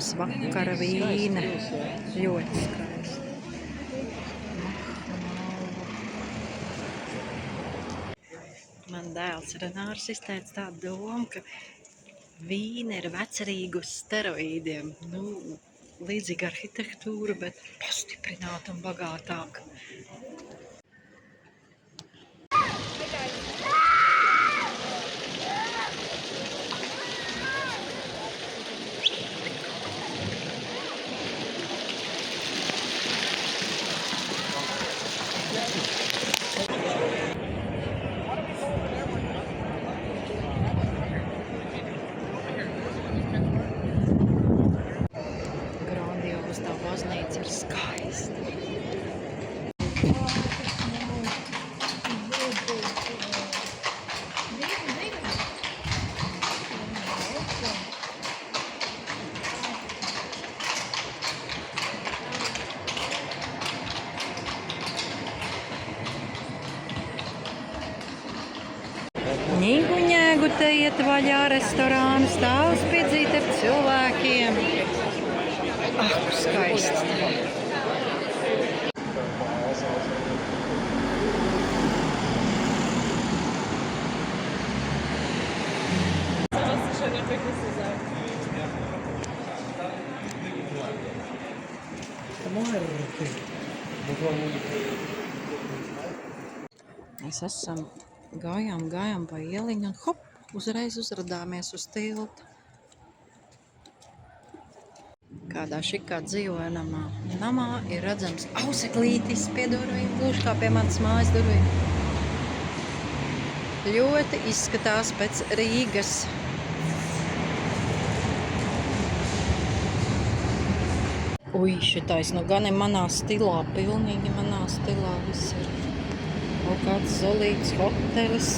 Redzams vakara vīne. Ļoti skaisti. Man dēls Renārs izteica tādu domu, ka vīne ir vecerīga uz steroīdiem. Nu, līdzīga arhitektūra, bet pastiprināta un bagātāka. Tā baznīca ir skaista. Ņigu ņēgu te iet vaļā restorānu, stāv spiedzīt ar cilvēkiem. Ak, skaisti. Mēs esam gājām pa ieliņu un hop, uzreiz uzradāmies uz tilta. Kādā šikā dzīvoja namā ir redzams auseklītis pie durvīm, gluži kā pie manas mājas durvīm. Ļoti izskatās pēc Rīgas. Ui, šitais nu gan ir manā stilā, pilnīgi manā stilā viss ir. Kaut kāds zolīts hotelis.